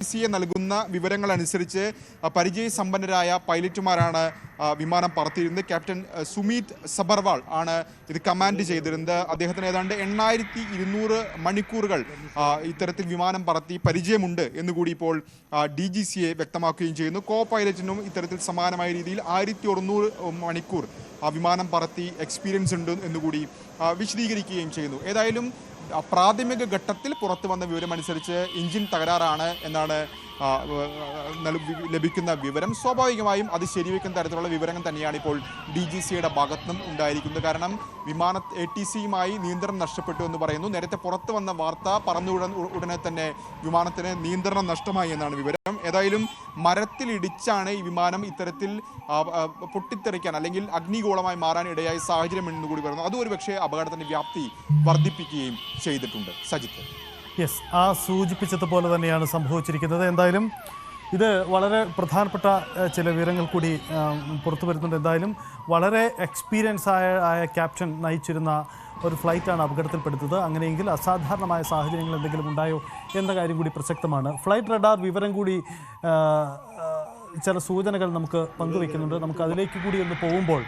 DGCA നൽകുന്ന വിവരങ്ങൾ അനുസരിച്ച് പരിചയസമ്പന്നരായ പൈലറ്റുമാരാണ് വിമാനം പറത്തിയിരുന്നത്. ക്യാപ്റ്റൻ സുമീത് സബർവാൾ ആണ് ഇത് കമാൻഡ് ചെയ്തിരുന്നത്. അദ്ദേഹത്തിന് ഏതാണ്ട് 8200 മണിക്കൂറുകൾ ഇത്തരത്തിൽ വിമാനം പറത്തി പരിചയമുണ്ട് എന്നുകൂടി ഇപ്പോൾ DGCA വ്യക്തമാക്കുകയും ചെയ്യുന്നു. കോ പൈലറ്റിനും ഇത്തരത്തിൽ സമാനമായ രീതിയിൽ 1600 മണിക്കൂർ വിമാനം പറത്തി എക്സ്പീരിയൻസ് ഉണ്ട് എന്നുകൂടി വിശദീകരിക്കുകയും ചെയ്യുന്നു. ഏതായാലും പ്രാഥമിക ഘട്ടത്തിൽ പുറത്തു വന്ന വിവരമനുസരിച്ച് എഞ്ചിൻ തകരാറാണ് എന്നാണ് ലഭിക്കുന്ന വിവരം. സ്വാഭാവികമായും അത് ശരിവെക്കുന്ന തരത്തിലുള്ള വിവരങ്ങൾ തന്നെയാണ് ഇപ്പോൾ DGCയുടെ ഭാഗത്തുനിന്നും ഉണ്ടായിരിക്കുന്നത്. കാരണം ATCയുമായി നിയന്ത്രണം നഷ്ടപ്പെട്ടു എന്ന് പറയുന്നു. നേരത്തെ പുറത്തു വന്ന വാർത്ത ഉടനെ തന്നെ വിമാനത്തിന് നിയന്ത്രണം നഷ്ടമായി എന്നാണ് വിവരം. ഏതായാലും മരത്തിലിടിച്ചാണ് ഈ വിമാനം ഇത്തരത്തിൽ പൊട്ടിത്തെറിക്കാൻ അല്ലെങ്കിൽ അഗ്നിഗോളമായി മാറാൻ ഇടയായ സാഹചര്യം എന്ന് കൂടി പറയുന്നു. അതും ഒരു പക്ഷേ അപകടത്തിന്റെ വ്യാപ്തി വർദ്ധിപ്പിക്കുകയും ചെയ്തിട്ടുണ്ട്. സജിത്ത്, യെസ്, ആ സൂചിപ്പിച്ചതുപോലെ തന്നെയാണ് സംഭവിച്ചിരിക്കുന്നത്. എന്തായാലും ഇത് വളരെ പ്രധാനപ്പെട്ട ചില വിവരങ്ങൾ കൂടി പുറത്തു വരുന്നുണ്ട്. എന്തായാലും വളരെ എക്സ്പീരിയൻസ് ആയ ക്യാപ്റ്റൻ നയിച്ചിരുന്ന ഒരു ഫ്ലൈറ്റാണ് അപകടത്തിൽപ്പെടുത്തത്. അങ്ങനെയെങ്കിൽ അസാധാരണമായ സാഹചര്യങ്ങൾ എന്തെങ്കിലും ഉണ്ടായോ എന്ന കാര്യം കൂടി പ്രസക്തമാണ്. ഫ്ലൈറ്റ് റഡാർ വിവരം കൂടി ചില സൂചനകൾ നമുക്ക് പങ്കുവയ്ക്കുന്നുണ്ട്. നമുക്ക് അതിലേക്ക് കൂടി ഒന്ന് പോകുമ്പോൾ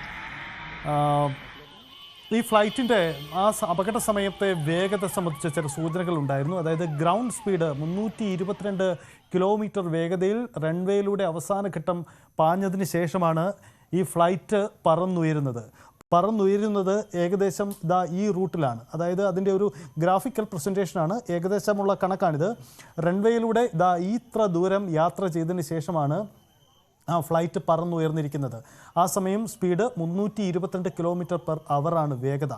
ഈ ഫ്ലൈറ്റിൻ്റെ ആ അപകട സമയത്തെ വേഗത സംബന്ധിച്ച ചില സൂചനകൾ ഉണ്ടായിരുന്നു. അതായത് ഗ്രൗണ്ട് സ്പീഡ് 322 കിലോമീറ്റർ വേഗതയിൽ റൺവേയിലൂടെ അവസാന ഘട്ടം പാഞ്ഞതിന് ശേഷമാണ് ഈ ഫ്ലൈറ്റ് പറന്നുയരുന്നത് ഏകദേശം ഈ റൂട്ടിലാണ്. അതായത് അതിൻ്റെ ഒരു ഗ്രാഫിക്കൽ പ്രസൻറ്റേഷനാണ്, ഏകദേശമുള്ള കണക്കാണിത്. റൺവേയിലൂടെ ഇത്ര ദൂരം യാത്ര ചെയ്തതിന് ശേഷമാണ് ആ ഫ്ലൈറ്റ് പറന്നുയർന്നിരിക്കുന്നത്. ആ സമയം സ്പീഡ് 322 കിലോമീറ്റർ പെർ അവറാണ് വേഗത.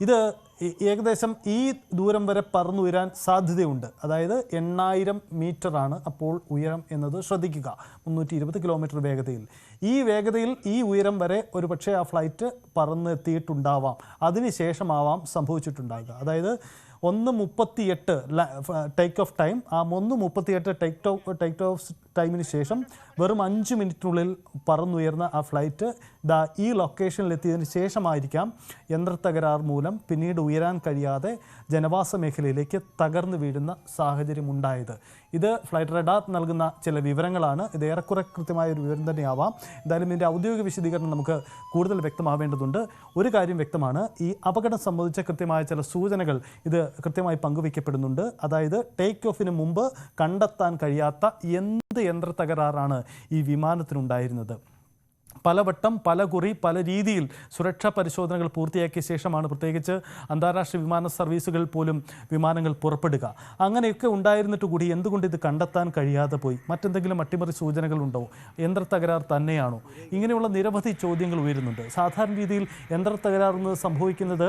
ഇത് ഏകദേശം ഈ ദൂരം വരെ പറന്നുയരാൻ സാധ്യതയുണ്ട്. അതായത് 8000 മീറ്ററാണ് അപ്പോൾ ഉയരം എന്നത് ശ്രദ്ധിക്കുക. 320 കിലോമീറ്റർ വേഗതയിൽ, ഈ വേഗതയിൽ ഈ ഉയരം വരെ ഒരു പക്ഷേ ആ ഫ്ലൈറ്റ് പറന്നെത്തിയിട്ടുണ്ടാവാം. അതിനുശേഷമാവാം സംഭവിച്ചിട്ടുണ്ടാകുക. അതായത് 1:38 ടേക്ക് ഓഫ് ടൈം. ആ 1:38 ടേക്ക് ഓഫ് ടൈമിന് ശേഷം വെറും 5 മിനിറ്റിനുള്ളിൽ പറന്നുയർന്ന ആ ഫ്ലൈറ്റ് ഈ ലൊക്കേഷനിലെത്തിയതിന് ശേഷമായിരിക്കാം യന്ത്രത്തകരാർ മൂലം പിന്നീട് ഉയരാൻ കഴിയാതെ ജനവാസ മേഖലയിലേക്ക് തകർന്നു വീഴുന്ന സാഹചര്യം ഉണ്ടായത്. ഇത് ഫ്ലൈറ്റ് റഡാർ നൽകുന്ന ചില വിവരങ്ങളാണ്. ഇത് ഏറെക്കുറെ കൃത്യമായ ഒരു വിവരം തന്നെയാവാം. എന്തായാലും ഇതിൻ്റെ ഔദ്യോഗിക വിശദീകരണം നമുക്ക് കൂടുതൽ വ്യക്തമാവേണ്ടതുണ്ട്. ഒരു കാര്യം വ്യക്തമാണ്, ഈ അപകടം സംബന്ധിച്ച കൃത്യമായ ചില സൂചനകൾ ഇത് കൃത്യമായി പങ്കുവയ്ക്കപ്പെടുന്നുണ്ട്. അതായത് ടേക്ക് ഓഫിന് മുമ്പ് കണ്ടെത്താൻ കഴിയാത്ത എന്ത് യന്ത്രത്തകരാറാണ് ഈ വിമാനത്തിനുണ്ടായിരുന്നത്. പലവട്ടം പലകുറി പല രീതിയിൽ സുരക്ഷാ പരിശോധനകൾ പൂർത്തിയാക്കിയ ശേഷമാണ് പ്രത്യേകിച്ച് അന്താരാഷ്ട്ര വിമാന സർവീസുകൾ പോലും വിമാനങ്ങൾ പുറപ്പെടുക. അങ്ങനെയൊക്കെ ഉണ്ടായിരുന്നിട്ട് കൂടി എന്തുകൊണ്ട് ഇത് കണ്ടെത്താൻ കഴിയാതെ പോയി? മറ്റെന്തെങ്കിലും അട്ടിമറി സൂചനകളുണ്ടോ? യന്ത്രത്തകരാർ തന്നെയാണോ? ഇങ്ങനെയുള്ള നിരവധി ചോദ്യങ്ങൾ ഉയരുന്നുണ്ട്. സാധാരണ രീതിയിൽ യന്ത്രത്തകരാർ സംഭവിക്കുന്നത്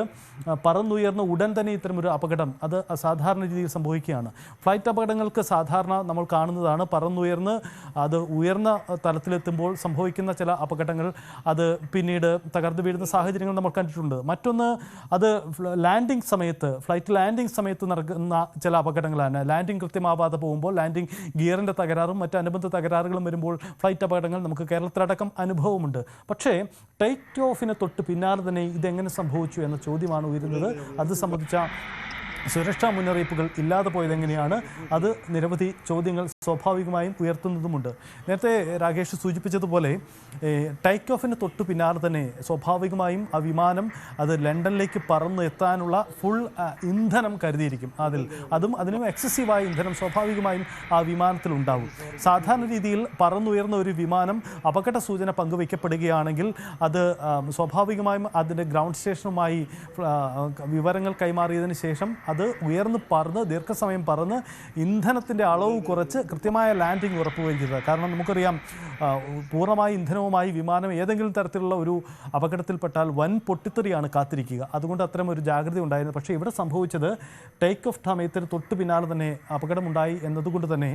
പറന്നുയർന്ന ഉടൻ തന്നെ ഇത്തരമൊരു അപകടം അത് അസാധാരണ രീതിയിൽ സംഭവിക്കുകയാണ്. ഫ്ലൈറ്റ് അപകടങ്ങൾക്ക് സാധാരണ നമ്മൾ കാണുന്നതാണ് പറന്നുയർന്ന് അത് ഉയർന്ന തലത്തിലെത്തുമ്പോൾ സംഭവിക്കുന്ന ചില അപകടങ്ങൾ അത് പിന്നീട് തകർന്നു വീഴുന്ന സാഹചര്യങ്ങൾ നമ്മൾ കണ്ടിട്ടുണ്ട്. മറ്റൊന്ന്, അത് ഫ്ലൈറ്റ് ലാൻഡിംഗ് സമയത്ത് നടക്കുന്ന ചില അപകടങ്ങളാണ്. ലാൻഡിംഗ് കൃത്യമാവാതെ പോകുമ്പോൾ ലാൻഡിംഗ് ഗിയറിൻ്റെ തകരാറും മറ്റ് അനുബന്ധ തകരാറുകളും വരുമ്പോൾ ഫ്ലൈറ്റ് അപകടങ്ങൾ നമുക്ക് കേരളത്തിലടക്കം അനുഭവമുണ്ട്. പക്ഷേ ടേക്ക് ഓഫിന് തൊട്ട് പിന്നാലെ തന്നെ ഇതെങ്ങനെ സംഭവിച്ചു എന്ന ചോദ്യമാണ് ഉയരുന്നത്. അത് സംബന്ധിച്ച സുരക്ഷാ മുന്നറിയിപ്പുകൾ ഇല്ലാതെ പോയതെങ്ങനെയാണ്? അത് നിരവധി ചോദ്യങ്ങൾ സ്വാഭാവികമായും ഉയർത്തുന്നതുമുണ്ട്. നേരത്തെ രാകേഷ് സൂചിപ്പിച്ചതുപോലെ ടേക്ക് ഓഫിന് തൊട്ട് പിന്നാലെ തന്നെ സ്വാഭാവികമായും ആ വിമാനം അത് ലണ്ടനിലേക്ക് പറന്ന് എത്താനുള്ള ഫുൾ ഇന്ധനം കരുതിയിരിക്കും. അതിനും എക്സസീവായ ഇന്ധനം സ്വാഭാവികമായും ആ വിമാനത്തിൽ ഉണ്ടാകും. സാധാരണ രീതിയിൽ പറന്നുയർന്ന ഒരു വിമാനം അപകട സൂചന പങ്കുവയ്ക്കപ്പെടുകയാണെങ്കിൽ അത് സ്വാഭാവികമായും അതിൻ്റെ ഗ്രൗണ്ട് സ്റ്റേഷനുമായി വിവരങ്ങൾ കൈമാറിയതിന് ശേഷം അത് ഉയർന്ന് പറന്ന് ദീർഘസമയം പറന്ന് ഇന്ധനത്തിൻ്റെ അളവ് കുറച്ച് കൃത്യമായ ലാൻഡിംഗ് ഉറപ്പുവരുത്തുക. കാരണം നമുക്കറിയാം, പൂർണ്ണമായ ഇന്ധനവുമായി വിമാനം ഏതെങ്കിലും തരത്തിലുള്ള ഒരു അപകടത്തിൽപ്പെട്ടാൽ വൻ പൊട്ടിത്തെറിയാണ് കാത്തിരിക്കുക. അതുകൊണ്ട് അത്തരം ഒരു ജാഗ്രത ഉണ്ടായിരുന്നു. പക്ഷേ ഇവിടെ സംഭവിച്ചത് ടേക്ക് ഓഫ് സമയത്തിന് തൊട്ട് പിന്നാലെ തന്നെ അപകടമുണ്ടായി എന്നതുകൊണ്ട് തന്നെ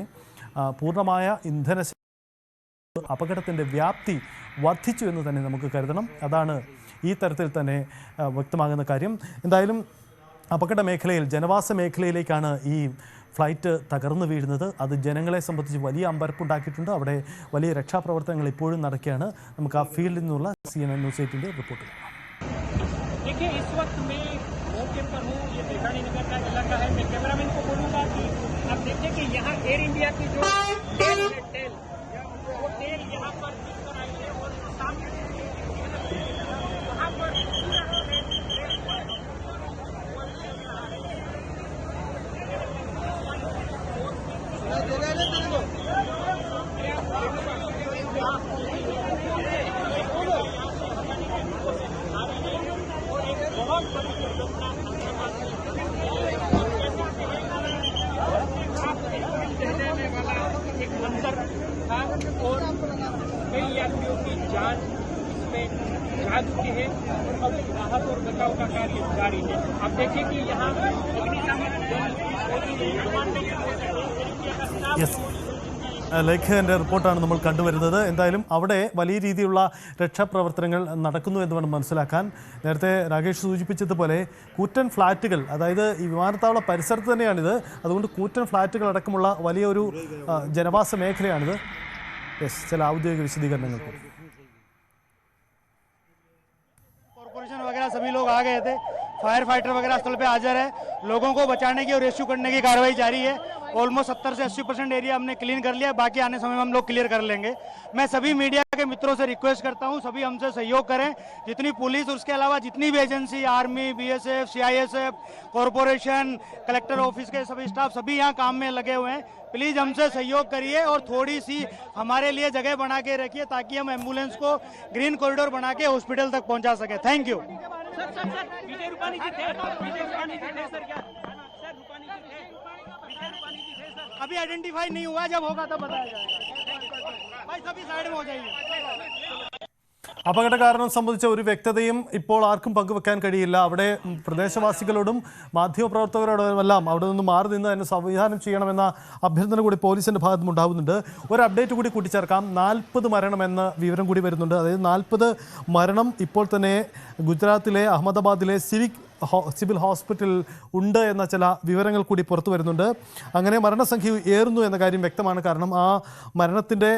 പൂർണ്ണമായ ഇന്ധന അപകടത്തിൻ്റെ വ്യാപ്തി വർദ്ധിച്ചു എന്ന് തന്നെ നമുക്ക് കരുതണം. അതാണ് ഈ തരത്തിൽ തന്നെ വ്യക്തമാകുന്ന കാര്യം. എന്തായാലും അപകട മേഖലയിൽ ജനവാസ മേഖലയിലേക്കാണ് ഈ ഫ്ലൈറ്റ് തകർന്നു വീഴുന്നത്. അത് ജനങ്ങളെ സംബന്ധിച്ച് വലിയ അമ്പരപ്പുണ്ടാക്കിയിട്ടുണ്ട്. അവിടെ വലിയ രക്ഷാപ്രവർത്തനങ്ങൾ ഇപ്പോഴും നടക്കുകയാണ്. നമുക്ക് ആ ഫീൽഡിൽ നിന്നുള്ള CNN ന്യൂസ് 8 റിപ്പോർട്ട് കാണാം. अब देखिए कि यहाँ एयर इंडिया की जो टेल है, टेल वो टेल यहाँ पर जिस तरह आई है और सामने वहाँ पर एक मंजर था और कई यात्रियों की जान इसमें जा चुकी है और अब राहत और बचाव का कार्य जारी है। आप देखिए कि यहाँ ലേഖകൻ്റെ റിപ്പോർട്ടാണ് നമ്മൾ കണ്ടുവരുന്നത്. എന്തായാലും അവിടെ വലിയ രീതിയിലുള്ള രക്ഷാപ്രവർത്തനങ്ങൾ നടക്കുന്നു എന്ന് വേണം മനസ്സിലാക്കാൻ. നേരത്തെ രാകേഷ് സൂചിപ്പിച്ചതുപോലെ കൂറ്റൻ ഫ്ലാറ്റുകൾ, അതായത് ഈ വിമാനത്താവള പരിസരത്ത് തന്നെയാണിത്, അതുകൊണ്ട് കൂറ്റൻ ഫ്ലാറ്റുകൾ അടക്കമുള്ള വലിയൊരു ജനവാസ മേഖലയാണിത്. യെസ്, ചില ഔദ്യോഗിക വിശദീകരണങ്ങൾ കൂടി. कॉर्पोरेशन वगैरह सभी लोग आ गए थे, फायर फाइटर वगैरह स्थल पे हाजिर है, लोगों को बचाने की और रेस्क्यू करने की कार्रवाई जारी है। ऑलमोस्ट 70 से 80% एरिया हमने क्लीन कर लिया, बाकी आने समय में हम लोग क्लियर कर लेंगे। मैं सभी मीडिया के मित्रों से रिक्वेस्ट करता हूं, सभी हमसे सहयोग करें, जितनी पुलिस और उसके अलावा जितनी भी agency, army, BSF, CISF, corporation, collector office के सभी स्टाफ सभी यहाँ काम में लगे हुए हैं। प्लीज हमसे सहयोग करिए और थोड़ी सी हमारे लिए जगह बना के रखिए ताकि हम एम्बुलेंस को ग्रीन कॉरिडोर बना के हॉस्पिटल तक पहुंचा सके। Thank you. अभी आइडेंटिफाई नहीं हुआ, जब होगा तब बताया जाएगा। भाई सभी साइड में हो जाइए। അപകട കാരണം സംബന്ധിച്ച ഒരു വ്യക്തതയും ഇപ്പോൾ ആർക്കും പങ്കുവെക്കാൻ കഴിയില്ല. അവിടെ പ്രദേശവാസികളോടും മാധ്യമപ്രവർത്തകരോടുമെല്ലാം അവിടെ നിന്ന് മാറി നിന്ന് തന്നെ സംവിധാനം ചെയ്യണമെന്ന അഭ്യർത്ഥന കൂടി പോലീസിൻ്റെ ഭാഗത്തും ഉണ്ടാകുന്നുണ്ട്. ഒരു അപ്ഡേറ്റ് കൂടി കൂട്ടിച്ചേർക്കാം. 40 മരണമെന്ന വിവരം കൂടി വരുന്നുണ്ട്. അതായത് 40 മരണം ഇപ്പോൾ തന്നെ ഗുജറാത്തിലെ അഹമ്മദാബാദിലെ സിവിൽ ഹോസ്പിറ്റൽ ഉണ്ട് എന്ന ചില വിവരങ്ങൾ കൂടി പുറത്തു വരുന്നുണ്ട്. അങ്ങനെ മരണസംഖ്യ ഏറുന്നു എന്ന കാര്യം വ്യക്തമാണ്. കാരണം ആ മരണത്തിൻ്റെ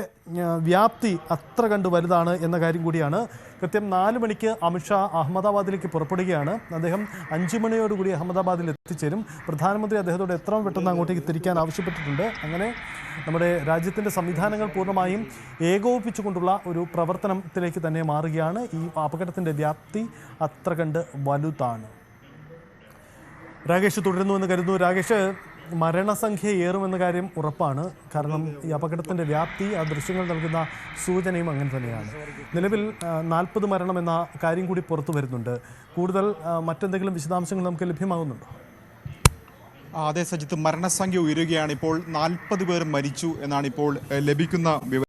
വ്യാപ്തി അത്ര കണ്ട് വലുതാണ് എന്ന കാര്യം കൂടിയാണ്. കൃത്യം 4 മണിക്ക് അമിത്ഷാ അഹമ്മദാബാദിലേക്ക് പുറപ്പെടുകയാണ്. അദ്ദേഹം 5 മണിയോടുകൂടി അഹമ്മദാബാദിൽ എത്തിച്ചേരും. പ്രധാനമന്ത്രി അദ്ദേഹത്തോട് എത്രയും പെട്ടെന്ന് അങ്ങോട്ടേക്ക് തിരിക്കാൻ ആവശ്യപ്പെട്ടിട്ടുണ്ട്. അങ്ങനെ നമ്മുടെ രാജ്യത്തിൻ്റെ സംവിധാനങ്ങൾ പൂർണ്ണമായും ഏകോപിപ്പിച്ചുകൊണ്ടുള്ള ഒരു പ്രവർത്തനത്തിലേക്ക് തന്നെ മാറുകയാണ്. ഈ അപകടത്തിൻ്റെ വ്യാപ്തി അത്ര കണ്ട് വലുതാണ്. രാകേഷ് തുടരുന്നു എന്ന് കരുതുന്നു. രാകേഷ്, മരണസംഖ്യ ഏറുമെന്ന കാര്യം ഉറപ്പാണ്. കാരണം ഈ അപകടത്തിൻ്റെ വ്യാപ്തി, ആ ദൃശ്യങ്ങൾ നൽകുന്ന സൂചനയും അങ്ങനെ തന്നെയാണ്. നിലവിൽ 40 മരണം എന്ന കാര്യം കൂടി പുറത്തു വരുന്നുണ്ട്. കൂടുതൽ മറ്റെന്തെങ്കിലും വിശദാംശങ്ങൾ നമുക്ക് ലഭ്യമാകുന്നുണ്ടോ? അതെ സജിത്ത്, മരണസംഖ്യ ഉയരുകയാണ്. ഇപ്പോൾ 40 പേർ മരിച്ചു എന്നാണ് ഇപ്പോൾ ലഭിക്കുന്ന വിവരം.